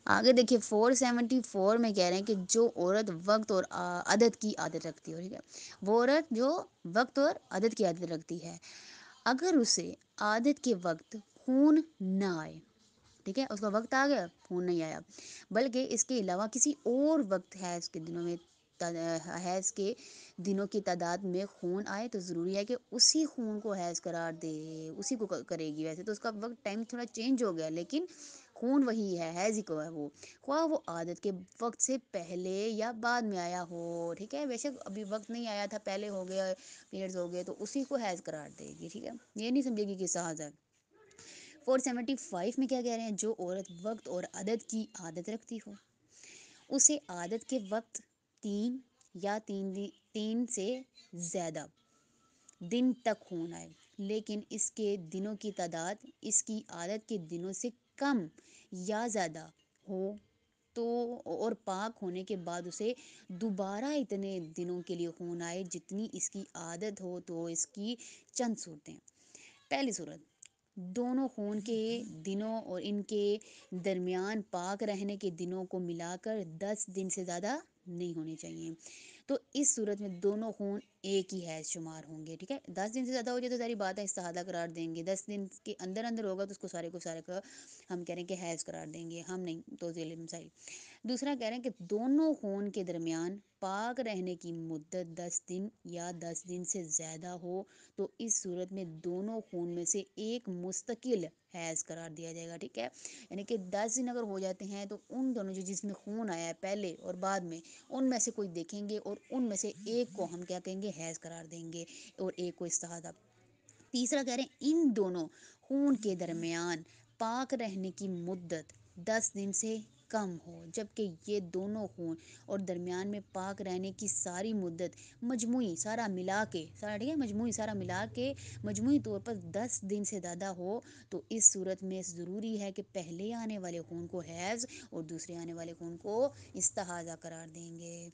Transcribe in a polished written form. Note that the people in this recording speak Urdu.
آگے دیکھیے 474 میں کہہ رہے ہیں کہ جو عورت وقت اور عدد کی عادت رکھتی ہے، ٹھیک ہے، وہ عورت جو وقت اور عدد کی عادت رکھتی ہے، اگر اسے عادت کے وقت خون نہ آئے، ٹھیک ہے، اس کا وقت آ گیا خون نہیں آیا، بلکہ اس کے علاوہ کسی اور وقت حیض کے دنوں میں حیض کے دنوں کی تعداد میں خون آئے، تو ضروری ہے کہ اسی خون کو حیض قرار دے، اسی کو کرے گی۔ ویسے تو اس کا وقت ٹائم تھوڑا چینج ہو گیا، لیکن خون وہی ہے، حیض ہی کو ہے وہ، خواہ وہ عادت کے وقت سے پہلے یا بعد میں آیا ہو، ٹھیک ہے، بے شک ابھی وقت نہیں آیا تھا، پہلے ہو گیا، پیریڈز ہو گئے، تو اسی کو حیض قرار دے گی، ٹھیک ہے، یہ نہیں سمجھے گی کہ استحاضہ ہے۔ 475 میں کیا کہہ رہے ہیں؟ جو عورت وقت اور عدد کی عادت رکھتی ہو، اسے عادت کے وقت 3 سے زیادہ دن تک خون آئے، لیکن اس کے دنوں کی تعداد اس کی عادت کے دنوں سے کم یا زیادہ ہو تو، اور پاک ہونے کے بعد اسے دوبارہ اتنے دنوں کے لیے خون آئے جتنی اس کی عادت ہو، تو اس کی چند صورتیں۔ پہلی صورت، دونوں خون کے دنوں اور ان کے درمیان پاک رہنے کے دنوں کو ملا کر 10 دن سے زیادہ نہیں ہونے چاہیے، تو اس صورت میں دونوں خون ایک ہی حیض شمار ہوں گے، ٹھیک ہے۔ 10 دن سے زیادہ ہو جائے تو ساری بات ہے استحاضہ قرار دیں گے، 10 دن کے اندر اندر ہوگا تو اس کو سارے کا ہم کہہ رہے ہیں کہ حیض قرار دیں گے، ہم نہیں، تو ذیل مسائل۔ دوسرا کہہ رہے ہیں کہ دونوں خون کے درمیان پاک رہنے کی مدت 10 دن یا 10 دن سے زیادہ ہو، تو اس صورت میں دونوں خون میں سے ایک مستقل حیض قرار دیا جائے گا، ٹھیک ہے، یعنی کہ 10 دن اگر ہو جاتے ہیں تو ان دونوں جس میں خون آیا ہے پہلے اور بعد میں، ان میں سے کوئی دیکھیں گے اور ان میں سے ایک کو ہم کیا کہیں گے؟ حیض قرار دیں گے، اور ایک کو استحاضہ۔ تیسرا کہہ رہے ہیں ان دونوں خون کے درمیان پاک رہنے کی مدت 10 دن سے کم ہو، جبکہ یہ دونوں خون اور درمیان میں پاک رہنے کی ساری مدت مجموعی سارا ملا کے، سارا ٹھیک ہے، مجموعی سارا ملا کے مجموعی طور پر 10 دن سے زیادہ ہو، تو اس صورت میں ضروری ہے کہ پہلے آنے والے خون کو حیض اور دوسرے آنے والے خون کو استحاضہ قرار دیں گے۔